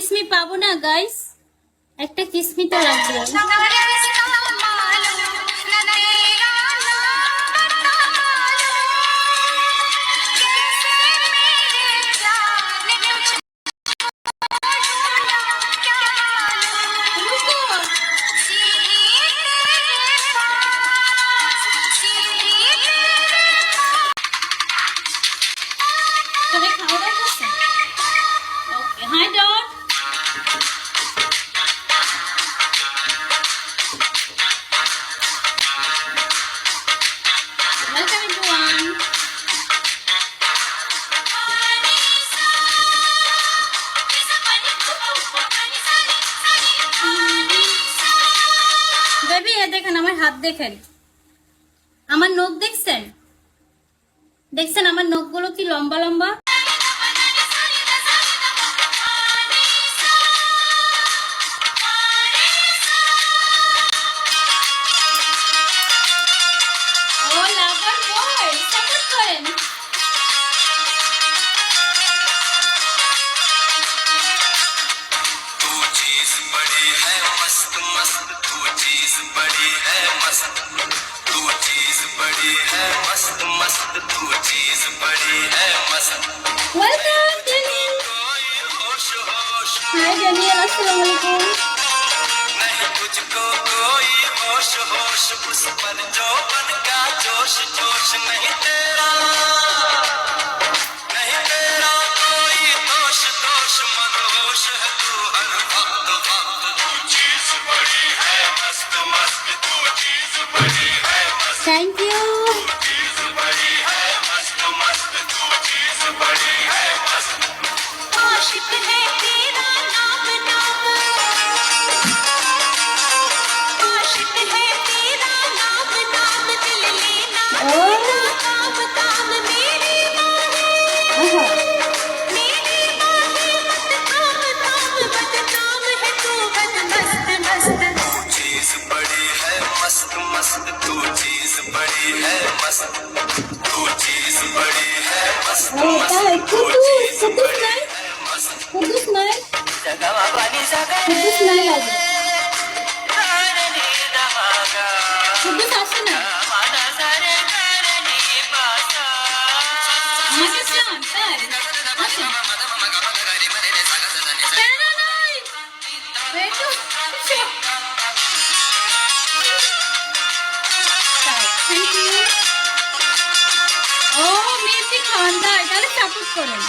কিসমি পাবো না গাইস? একটা কিসমি তো লাগবে। Hi, Dot. Welcome, everyone. Baby, ये देखें আমার হাত দেখেন, আমার নখ দেখছেন? দেখছেন আমার নখগুলো কি লম্বা লম্বা? Welcome, Daniel. Hi, Daniel. Assalamualaikum. नहीं तुझको कोई होश होश उस पर जो बन का जोश जोश नहीं तेरा कोई दोष दोष मनोष है तू हर वक्त वक्त तू चीज बड़ी है मस्त मस्त तू चीज बड़ी है मस्त थैंक यू चीज बड़ी है मस्त मस्त तू चीज बड़ी है मस्त आशिक है तेरा नाम नाम आशिक है तेरा नाम नाम दिल लेना काम काम मेरी मेरी मत काम काम बदनाम है तू बद मस्त मस्त तू चीज बड़ी है मस्त मस्त तू चीज बड़ी है मस्त तू चीज बड़ी है मस्त मस्त तू चीज बड़ी है मस्त Kudus naik lagi. Kudus asli na. Masih siang, kan? Masih. Kena naik. Betul. Thank you. Oh, মেয়েটি খান্দা, তাহলে সাপোর্ট করেন।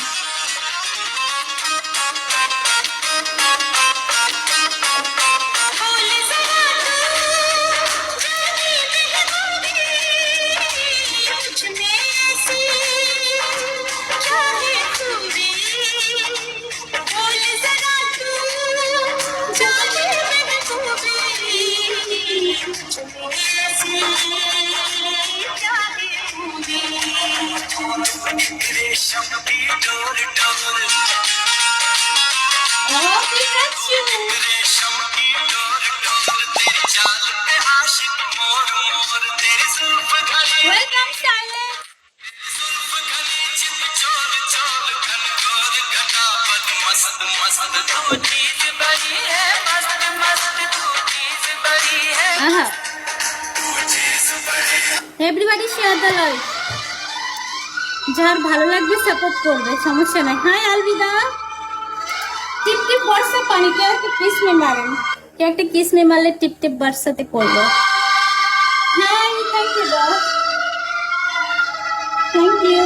Welcome, Silent. Everybody share the live. যার ভালো লাগবে সাপোর্ট করবে, সমস্যা নাই। হাই আলবিদা, টিপ টিপ বর্ষা পানি কে একটা কিস মে মারেন, কে একটা কিস মে মারলে টিপ টিপ বর্ষাতে করবো। Hi, thank you boss, thank you.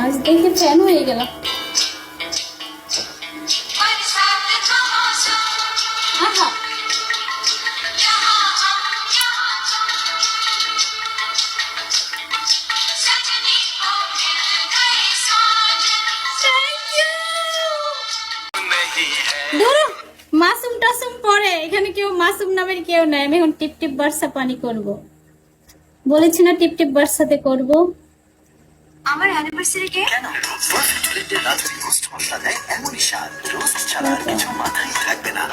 আজ দেখে ফ্যান হয়ে গেল। মাসুম টাসুম পরে এখানে কেউ মাসুম নামের কেউ নাই। আমি এখন টিপ টিপ বর্ষা পানি করব, বলেছি না টিপ টিপ বর্ষাতে করব। আমার অ্যানিভার্সারি কে কেন ফার্স্ট চুলেতে রাত্রি রোস্ট মশলা দেয় এমনই স্বাদ, রোস্ট ছাড়া কিছু মাথায় থাকবে না।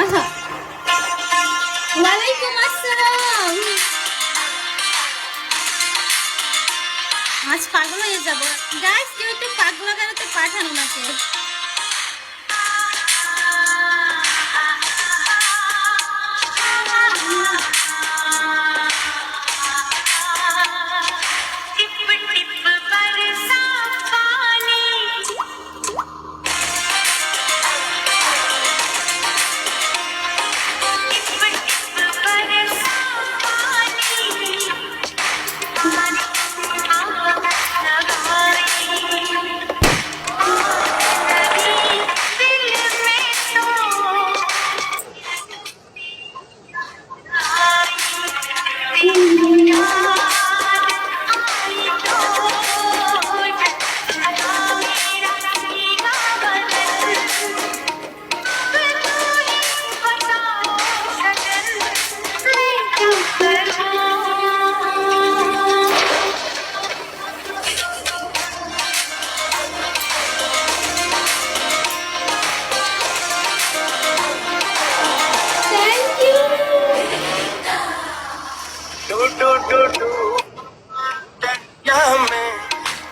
আহা, ওয়ালাইকুম আসসালাম। পাঠান ওনাকে।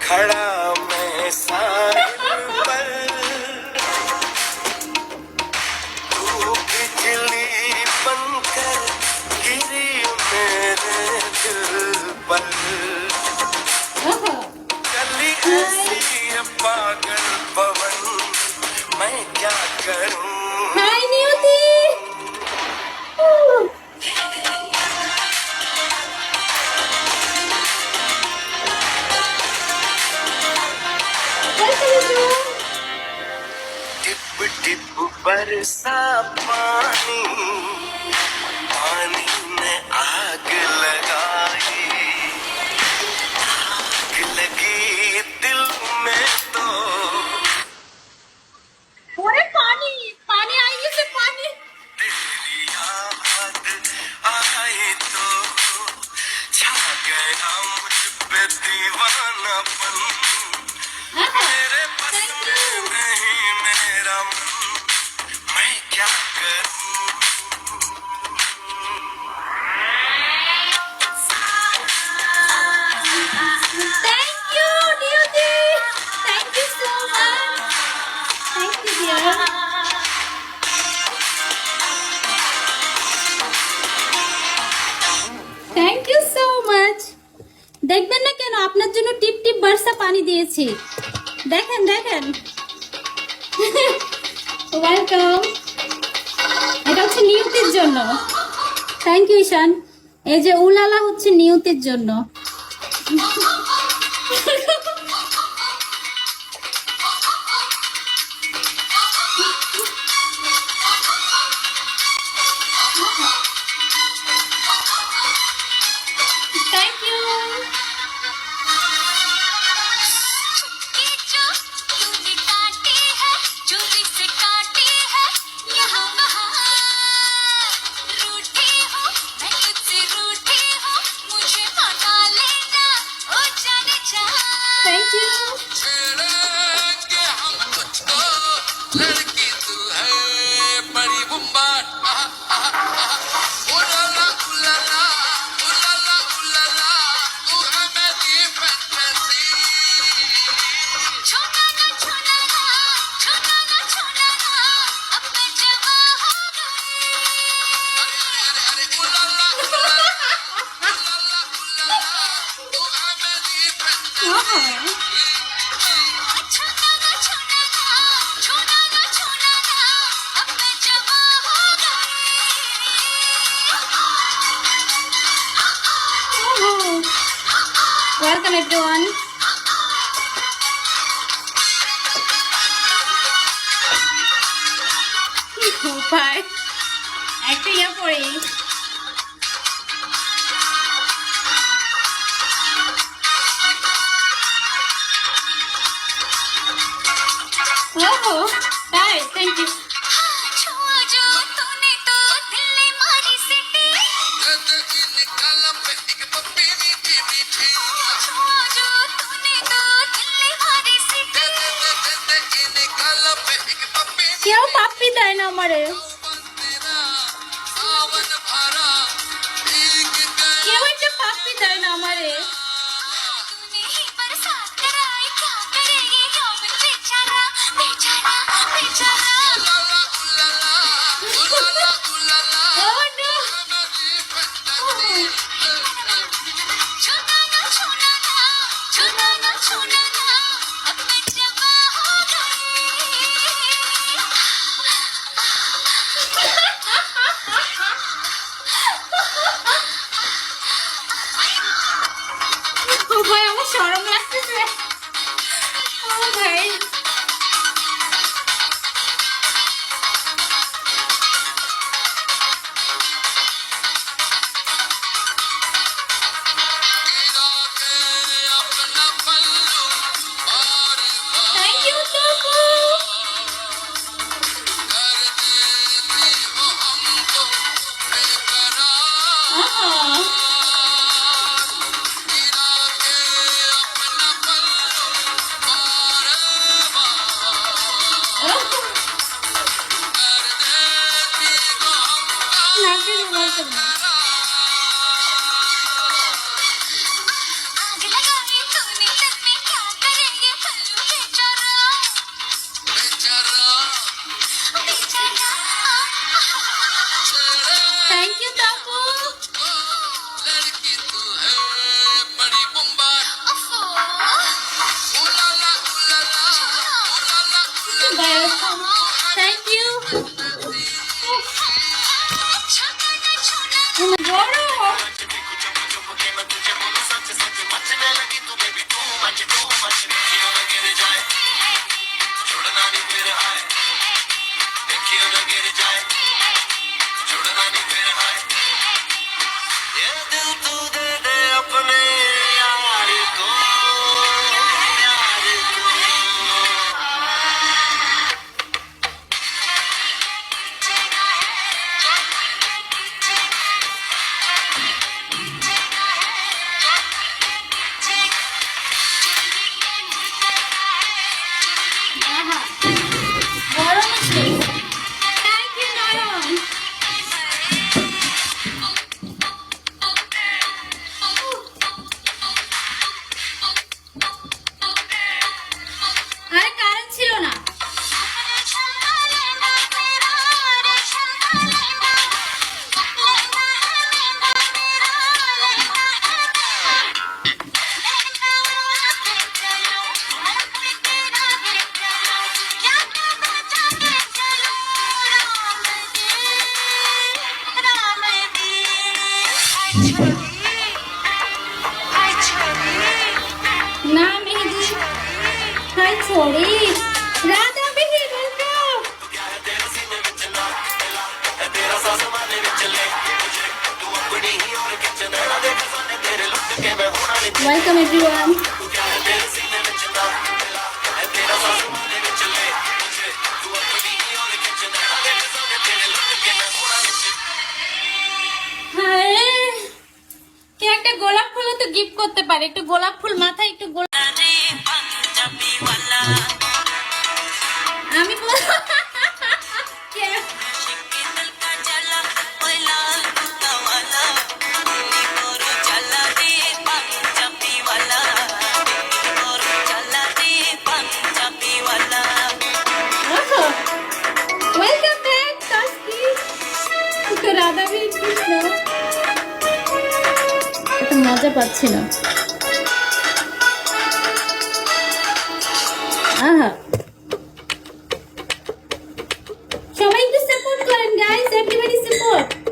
खड़ा मैं साहिल पर, तू बिजली बनकर गिरी मेरे दिल पर, चली ऐसी ये पागल पवन मैं क्या करूं। हाय नियति। टिप टिप बरसा पानी, पानी में आग लगाई, आग लगी दिल में तो, ওরে পানি পানি আই গেছে পানি। तेरी याद आई तो छा गया मुझ पे दीवानापन, मेरे बस में नहीं मेरा मन मैं क्या करूं। Thank you, Niyati. Thank you so much. Thank you, dear. Thank you so much. দেখবেন না কেন আপনার জন্য টিপ টিপ বর্ষা পানি দিয়েছি। দেখেন দেখেন। ওয়েলকাম। এটা হচ্ছে নিয়তির জন্য। থ্যাংক ইউ ঈশান। এই যে উলালা হচ্ছে নিয়তির জন্য। Thank you. Thank you. छेड़ेंगे हम तुझको, लड़की तू है बड़ी बुम्बाट, उलाला उलाला उलाला उलाला, तू है मेरी फैंटेसी। छोटा ना छोटा ना, छोटा ना छोटा ना, अब मैं जवा हो गई। अरे अरे उलाला उलाला उलाला उलाला, तू है मेरी फैंटेसी। छोटा ना छोटा ना, छोटा ना छोटा ना, अब मैं जवा हो गई। Welcome everyone. Bye. একটা ইয়ে পড়ি। Oh, bye. Thank you. छुआ जो तूने तो दिल ने मारी सिटी। निकाला पे एक पप्पी मीठी मीठी, छुआ जो तूने तो दिल ने मारी सिटी। निकाला पे एक पप्पी কেউ পাপ্পি দেয় না আমারে। तेरा सावन भरा भीग गया। কেউ একটা পাপ্পি দেয় না আমারে। तूने ही बरसात कराई, क्या करेगी क्या मिल बेचा ऐसे रुमाल करना। Thank you Tapu. Thank you. Thank you Narayan. আরে কারেন্ট ছিল না। না মেহেদি হাই ছোড়ি রাধা মেহেদি ওয়েলকাম। Welcome everyone. কে একটা গোলাপ ফুলও তো গিফট করতে পারে। একটু গোলাপ ফুল মাথায় একটু গোলাপ। আমি কে- ওয়েলকাম ব্যাক তাসকি। তো রাধা বি কৃষ্ণ এত মজা পাচ্ছি না। আহা সবাই একটু সাপোর্ট করেন গাইস, এভরিবডি সাপোর্ট।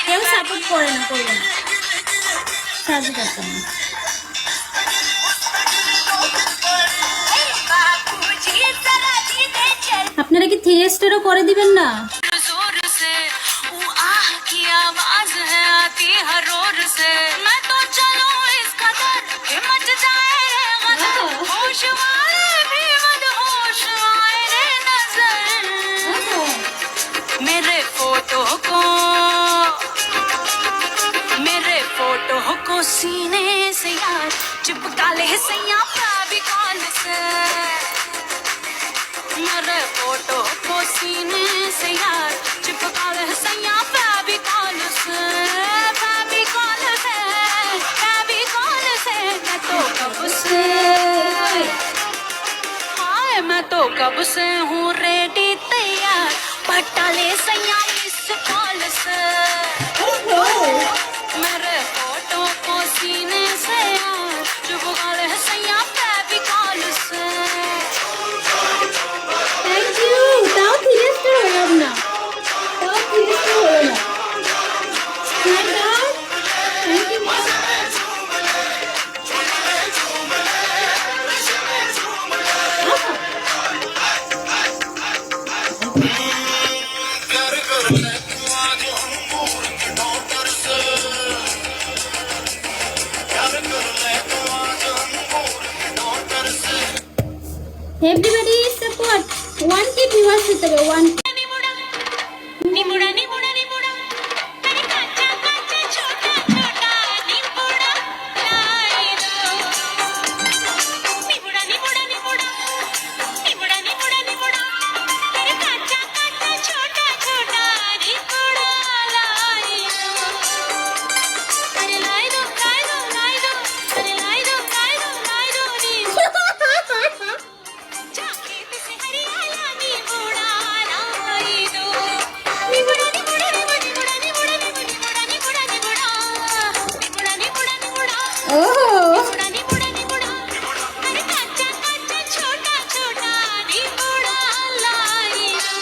কেউ সাপোর্ট করে না, করবে না, সাহায্য করতে না। আপনারা কি 3 স্টারও করে দিবেন না? मेरे फोटो को सीने से यार चिपका ले सैया फेविकॉल से। मेरे फोटो को सीने से यार चिपका ले सैया फेविकॉल से। फेविकॉल से फेविकॉल से मैं तो कब से हाय मैं तो कब से हूँ रेडी तैयार पटा ले सैया मिस कॉल से। मेरे फोटो को सीने से यार चुप कर सैया এভরিবডি সাপোর্ট 1k ভিউয়ার্স দিতে হবে 1k निमुड़ा निमुड़ा निमुड़ा अरे काचा काचा छोटा छोटा निमुड़ा लाई दो निमुड़ा निमुड़ा निमुड़ा निमुड़ा निमुड़ा निमुड़ा अरे काचा काचा छोटा छोटा निमुड़ा लाई दो अरे लाई दो लाई दो लाई दो अरे लाई दो लाई दो लाई दो जाके से हरियाला निमुड़ा लाई दो निमुड़ा निमुड़ा निमुड़ा निमुड़ा निमुड़ा निमुड़ा निमुड़ा निमुड़ा निमुड़ा निमुड़ा ওহ निमुड़ा निमुड़ा अरे काचा काचा छोटा छोटा निमुड़ा लाई दो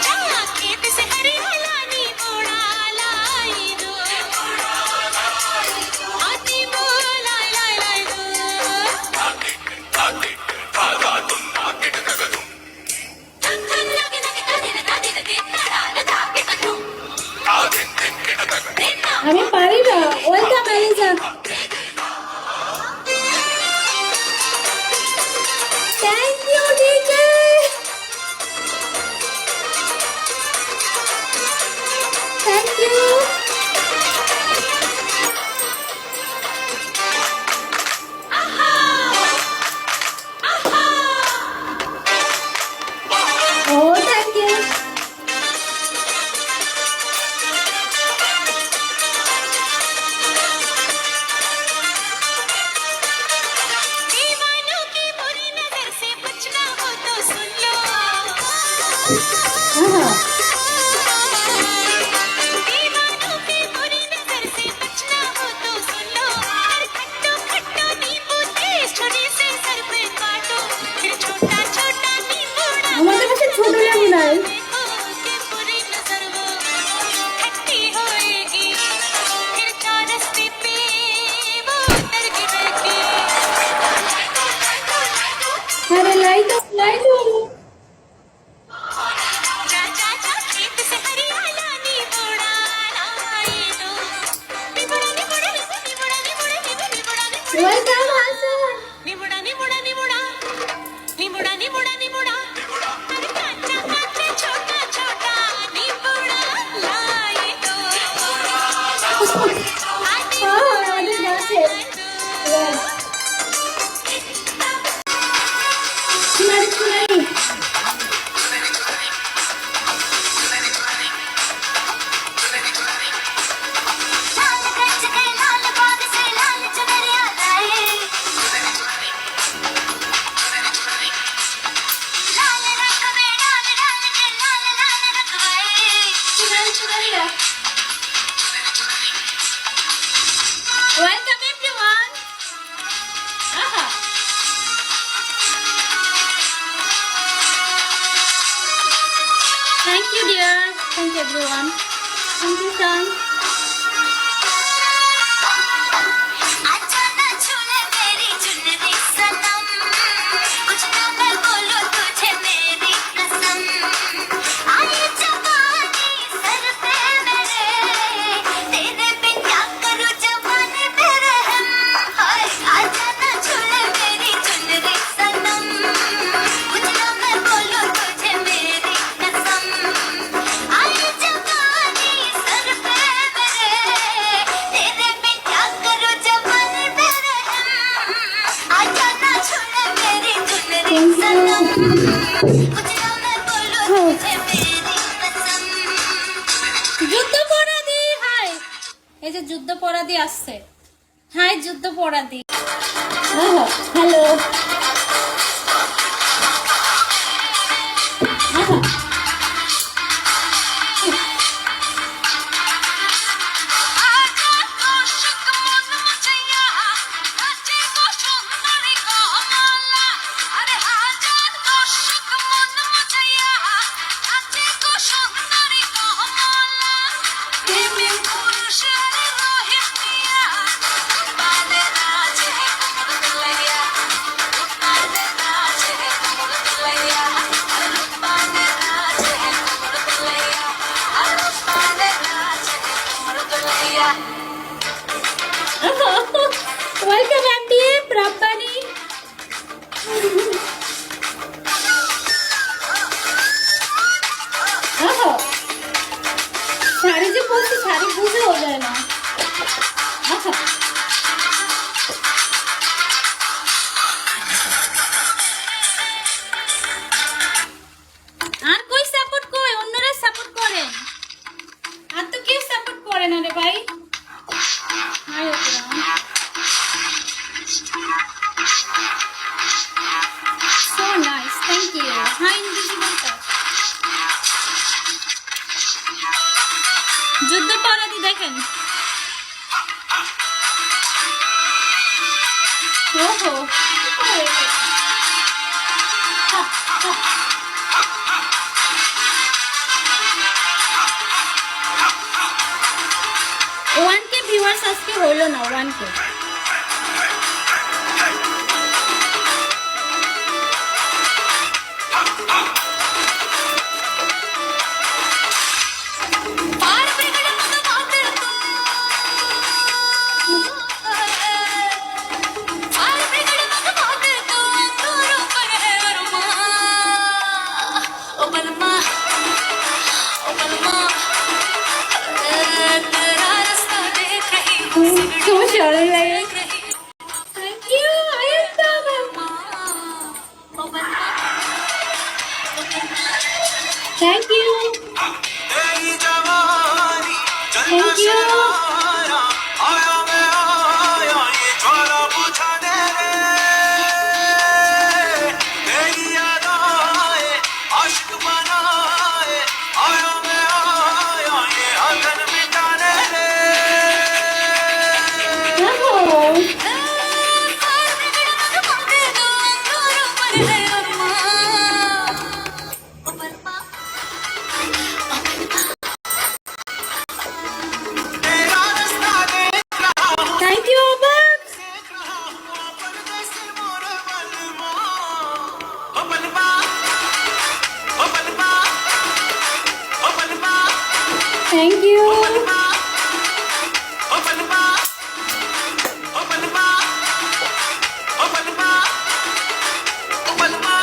जाके से हरियाला निमुड़ा लाई दो आती बोला लाई लाई दो আমি পারি না welcome Eliza thank you DJ thank you ও থ্যাংক ইউ दीवानों की बुरी नजर से बचना हो तो सुन लो আহা दीवानों की बुरी नजर से बचना हो तो सुन लो हर खट्टो खट्टो नींबू तेज छुरी से सर पे काटो फिर छोटा छोटा नींबूड़ा আমাদের কাছে ছোট লেবু নাই देखो कि बुरी नजर वो खट्टी होएगी फिर चौरस्ते पे वो उतर गिरेगी আরে লাইট লাইট जा जा जा खेत से हरियाला निमुड़ा लाई दो निमुड़ा निमुड़ा निमुड़ा निमुड़ा निमुड़ा ওয়েলকাম হাসান निमुड़ा निमुड़ा निमुड़ा निमुड़ा निमुड़ा निमुड़ा अरे काचा काचा छोटा छोटा निमुड़ा लाई दो आती আমাদের গাছে চুনারি চুনারি लाल गज के लाल बाग से लाल चुनरिया लाए लाल रंग में डाल डाल के लाल लाल रंगवाए চুনারি চুনারিরা ওয়েলকাম এভরিওয়ান আহা thank you dear thank you everyone thank you সান आजा ना छूले मेरी चुनरी सनम कुछ ना मैं बोलूं तुझे मेरी कसम आई जवानी सर पे मेरे तेरे पे क्या करूं जवानी पे रहम हाय आजा ना छूले मेरी चुनरी सनम कुछ ना मैं बोलूं तुझे मेरी कसम आई जवानी सर पे मेरे तेरे पे क्या करूं जवानी पे रहम आजा ना छूले मेरी चुनरी सनम कुछ ना मैं बोलूं तुझे मेरी कसम যুদ্ধপরাধী হাই এই যে যুদ্ধপরাধী আসছে হাই যুদ্ধপরাধী হ্যালো आजा तो शुक मन मुझैया नाचे को सुंदरी को माला अरे आजा तो शुक मन मुझैया नाचे को सुंदरी को माला प्रेमी पुरुष हरे रोहित पिया बाले नाच है कमर लगिया আহা, শাড়ি যে পরছি শাড়ি বুঝেও যায় না। আচ্ছা আর কই সাপোর্ট কই, অন্যরা সাপোর্ট করেন, আর তো কেউ সাপোর্ট করে না রে ভাই। হায় ওরা so nice, thank you. Hi invisible touch. যুদ্ধ পরাধী দেখেন। ওহো ওয়ান কে ভিউয়ার্স আজকে হইল না, 1K। Thank you, Ayanta ma'am. Thank you. तेरी जवानी Thank you. आया आया मैं आया ये ज्वाला बुझाने रे तेरी याद आए आशिक बनाए आया मैं आया ये अगन मिटाने रे Oh. तेरा रास्ता देख रहा हूँ Thank you, Abak. देख रहा हूँ परदेसी मोर बलमा ओ बलमा ओ बलमा ओ बलमा Thank you. ओ बलमा ओ बलमा ओ बलमा ओ बलमा ओ बलमा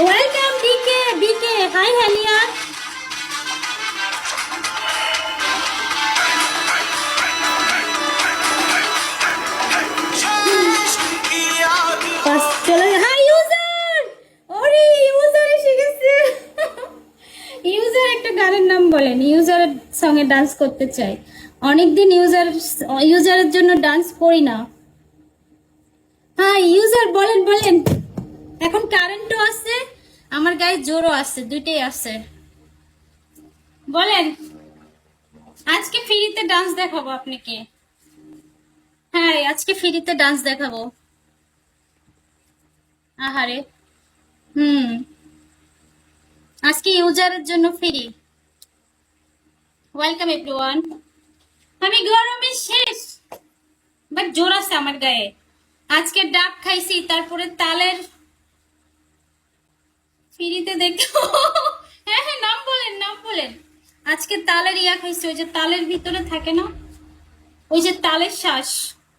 Welcome, BK. BK. Hi, Halia. की याद বাস চলে হাই ইউজার, ওরে ইউজার এসে গেছে। ইউজার একটা গানের নাম বলেন, ইউজারের সঙ্গে ডান্স করতে চাই। অনেকদিন ইউজারের জন্য ডান্স করি না। হ্যাঁ ইউজার বলেন বলেন। এখন কারেন্টও আছে, আমার গায়ে জোরও আছে, দুইটাই আছে। বলেন আজকে ফ্রিতে ডান্স দেখাবো আপনাকে। হ্যাঁ আজকে ফ্রিতে ডান্স দেখাবো। আহারে আজকে ইউজারের জন্য ফ্রি। Welcome everyone. আমি গরমে শেষ, বাট জোর আছে আমার গায়ে। আজকে ডাব খাইছি, তারপরে তালের ফ্রিতে দেখো। হ্যাঁ হ্যাঁ নাম বলেন নাম বলেন। আজকে তালের ইয়া খাইছি, ওই যে তালের ভিতরে থাকে না, ওই যে তালের শ্বাস,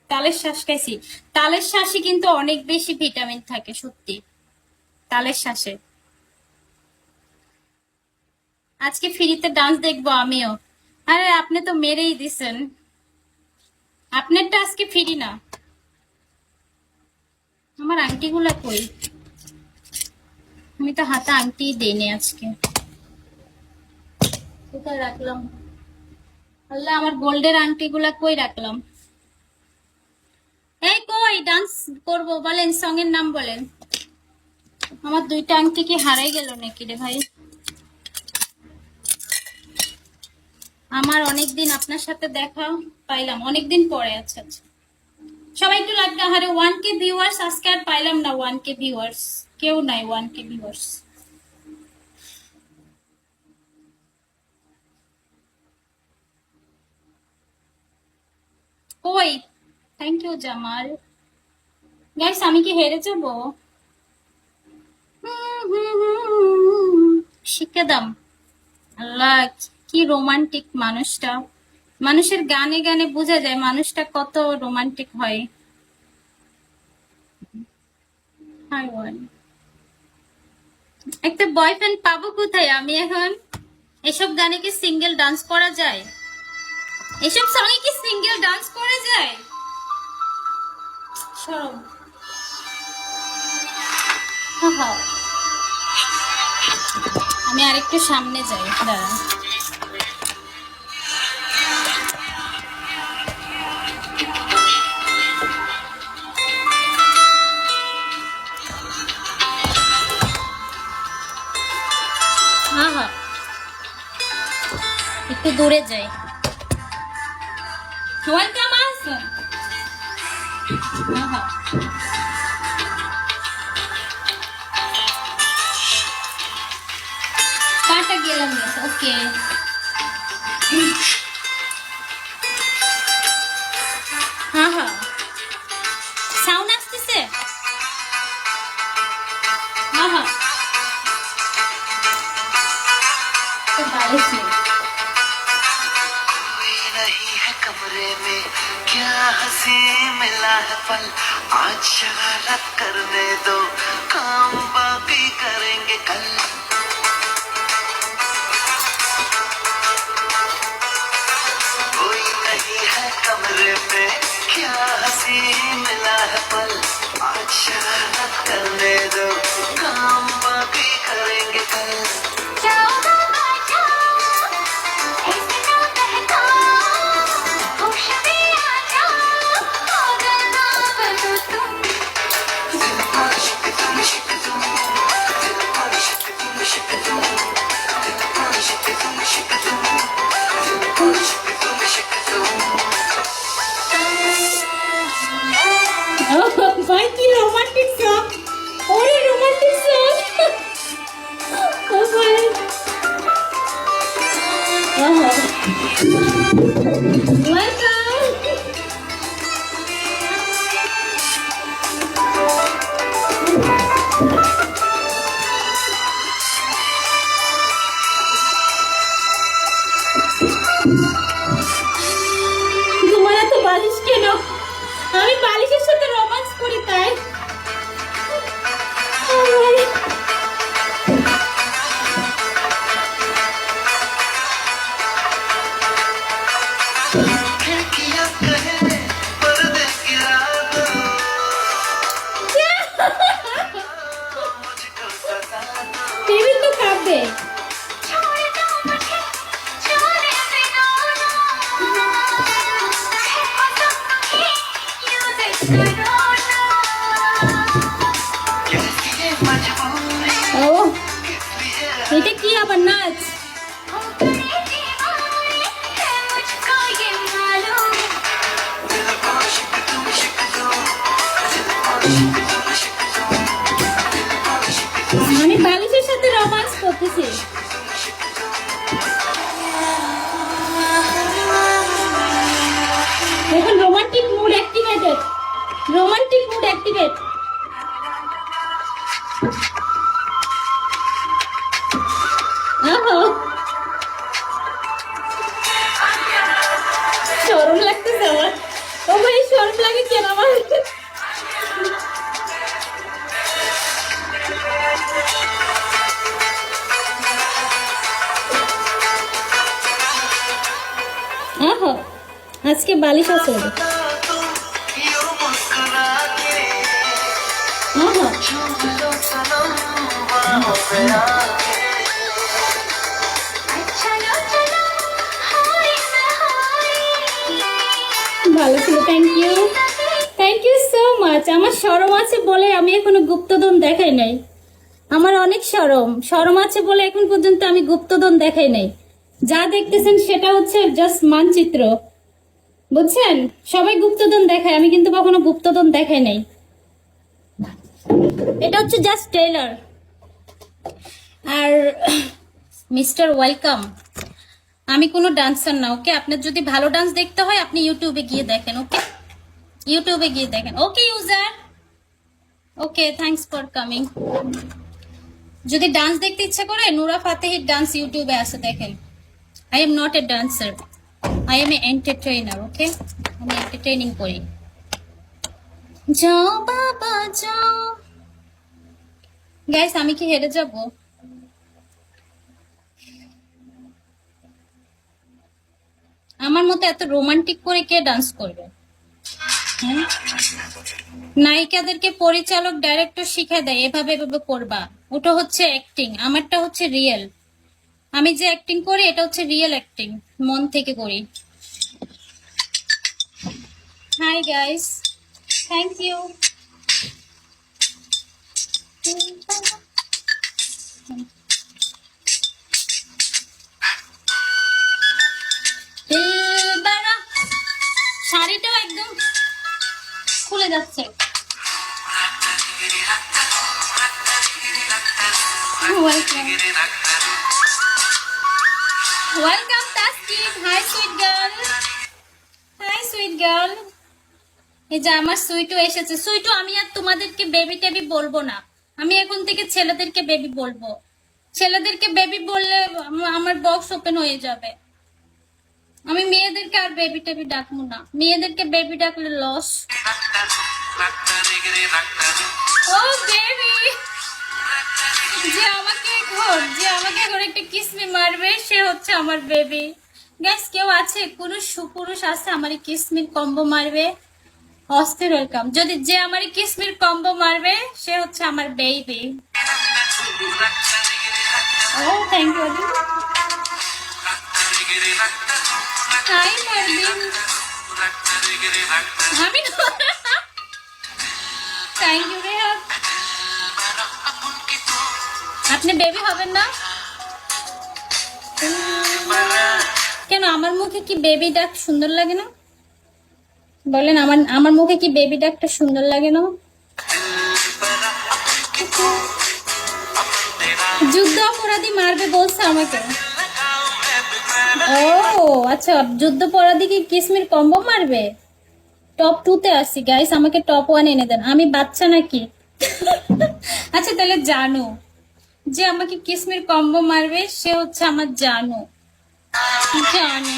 তালের শ্বাস খাইছি। তালের শ্বাসে কিন্তু অনেক বেশি ভিটামিন থাকে, সত্যি তালের শ্বাসে। আজকে ফ্রিতে ডান্স দেখবো আমিও। আরে আপনি তো মেরেই দিছেন, আপনারটা আজকে ফ্রি না। আমার আংটিগুলা কই? আমি তো হাতে আংটি দেইনি আজকে, কোথায় রাখলাম? আল্লাহ, আমার গোল্ডের আংটিগুলা কই রাখলাম? এই কই ডান্স করব বলেন, সং এর নাম বলেন। আমার দুইটা আংটি কি হারাই গেল নাকি রে ভাই? আমার অনেকদিন আপনার সাথে দেখা পাইলাম, অনেকদিন পরে। আচ্ছা আচ্ছা, সবাই একটু লাগবে। আরে 1K ভিউয়ার্স আজকে আর পাইলাম না। 1K ভিউয়ার্স কেউ নাই, 1K ভিউয়ার্স। কই? Thank you Jamal. গাইস আমি কি হেরে যাব? শিখে দাম। আল্লাহ কি রোমান্টিক মানুষটা, মানুষের গানে গানে বোঝা যায় মানুষটা কত রোমান্টিক হয়। I want. একটা বয়ফ্রেন্ড পাবো কোথায় আমি এখন? এসব গানে কি সিঙ্গেল ডান্স করা যায়? এসব সঙ্গে কি সিঙ্গেল ডান্স করা যায়? শরম। আমি আরেকটু সামনে যাই, দাঁড়ান। একটু দূরে যাই। ওয়েলকাম আসুন। কাটা গেলাম, ওকে। সাউন্ড আসতেছে। তো ভালো ছিল। नहीं है कमरे में क्या हंसी मिला है पल, आज शरारत करने दो, काम बाकी करेंगे कल। कोई नहीं है कमरे में क्या हंसी मिला है पल, आज शरारत करने दो, काम बाकी करेंगे कल। जाओ बाबा जाओ, ऐसे ना बहका, होश में आ जाओ, पागल ना बनो तुम। दिल पर शिक तुम, दिल पर शिक तुम, दिल पर शिक तुम, दिल पर शिक तुम। ভাই কি রোমান্টিক সং! ওরে রোমান্টিক সং! ও ভাই, ওয়েলকাম। তোমার এত বালিশ কেন? আমি বালিশের সাথে রোমান্স করি তাই। खिड़कियां कहे पर्दे गिरा दो, मुझको सता दो। টেবিল তো কাঁপবে। छोड़ दो मुझे, छोड़े बिना ना, है पसंद नहीं, यूं करो ना। कैसी है मजबूरी, ও, किस लिए এটা কি আবার নাচ? हम बड़े दीवाने हैं, मुझको ये मालूम। दिल पर शिक तुम, दिल पर शिक तुम, दिल पर शिक तुम। আমি বালিশের সাথে রোমান্স করতেছি। দেখুন romantic mood activated, romantic mood activate. শরম লাগতেছে আমার। ও ভাই শরম লাগে কেন আমার? আজকে বালিশ আছে ওদের। तुम यूं मुस्कुरा के झूम लो सनम बाहों में आके। चलो चलो हाय से हाय, ভালো ছিল, thank you, thank you so much. আমার শরম আছে বলে আমি এখনো গুপ্তধন দেখাই নাই। আমার অনেক শরম আছে বলে এখন পর্যন্ত আমি গুপ্তধন দেখাই নাই। যা দেখতেছেন সেটা হচ্ছে জাস্ট মানচিত্র, বুঝছেন? সবাই গুপ্তধন দেখায়, আমি কিন্তু কখনো গুপ্তধন দেখাই নাই। এটা হচ্ছে জাস্ট ট্রেলার। আর মিস্টার ওয়েলকাম, আমি কোনো ডান্সার না, ওকে? আপনার যদি ভালো ডান্স দেখতে হয় আপনি ইউটিউবে গিয়ে দেখেন, ওকে? ইউটিউবে গিয়ে দেখেন, okay user. Okay, thanks for coming. যদি ডান্স দেখতে ইচ্ছা করে নুরা ফাতেহির ডান্স ইউটিউবে আছে, দেখেন। I am not a dancer, I am an entertainer, okay? আমি এন্টারটেইনিং করি। যাও বাবা যাও, গাইস আমি কি হেরে যাব? আমার মতো এত রোমান্টিক করে কে ডান্স করবে? হ্যাঁ? নায়িকাদেরকে পরিচালক ডাইরেক্টর শিখায় দেয় এভাবে এভাবে করবা, ওটা হচ্ছে অ্যাক্টিং, আমারটা হচ্ছে রিয়েল। আমি যে অ্যাক্টিং করি এটা হচ্ছে রিয়েল অ্যাক্টিং, মন থেকে করি। Hi guys, thank you. শাড়িটাও একদম খুলে যাচ্ছে। Welcome Taskin, hi sweet girl, hi sweet girl. এই যে আমার সুইটও এসেছে। সুইটও আমি আর তোমাদেরকে বেবি টেবি বলবো না, আমি এখন থেকে ছেলেদেরকে বেবি বলবো। ছেলেদেরকে বেবি বললে আমার বক্স ওপেন হয়ে যাবে। আমি মেয়েদেরকে আর বেবি টেবি ডাকবো না, মেয়েদেরকে বেবি ডাকলে লস। ও বেবি, যে আমাকে এখন একটা কিসমি মারবে সে হচ্ছে আমার বেবি। গ্যাস কেউ আছে, কোন সুপুরুষ আছে আমার কিসমির কম্বো মারবে? অস্থির ওয়েলকাম। যদি যে আমার কিসমির কম্বো মারবে সে হচ্ছে আমার বেবি। ও থ্যাংক ইউ। হাই মারবিন, আমি থ্যাংক ইউ রেহাত। আপনি বেবি হবেন না কেন? আমার মুখে কি বেবি ডাক সুন্দর লাগে না? বলেন, আমার মুখে কি বেবি ডাকটা সুন্দর লাগে না? যুদ্ধ অপরাধী মারবে বলছে আমাকে। ও আচ্ছা, যুদ্ধ অপরাধী কি কিসমির কম্বো মারবে? টপ 2 তে আসি গাইস, আমাকে টপ 1 এনে দেন। আমি বাচ্চা নাকি? আচ্ছা তাহলে জানো, যে আমাকে কিসমির কম্বো মারবে সে হচ্ছে আমার জানো। জানো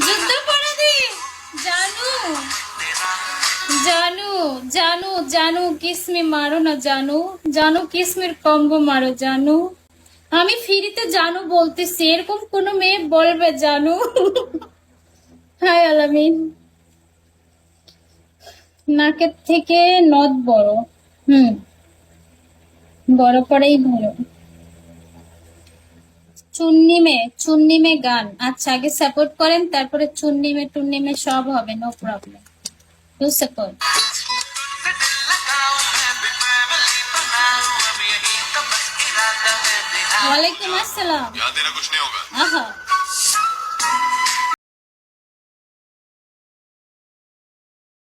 যুদ্ধাপরাধী, জানু জানু জানু জানু কিসমি মারো না, জানু জানু কিসমির কম্বো মারো জানু। আমি ফ্রিতে জানু বলতেছি, এরকম কোন মেয়ে বলবে জানু? হাই আলামিন। নাকের থেকে নদ বড়, বড় করেই ভালো। চুন্নিমে গান, আচ্ছা আগে সাপোর্ট করেন, তারপরে চুন্নিমে সব হবে, নো প্রবলেম। To support. ওয়ালাইকুম আসসালাম। याद देना कुछ नहीं होगा। আহা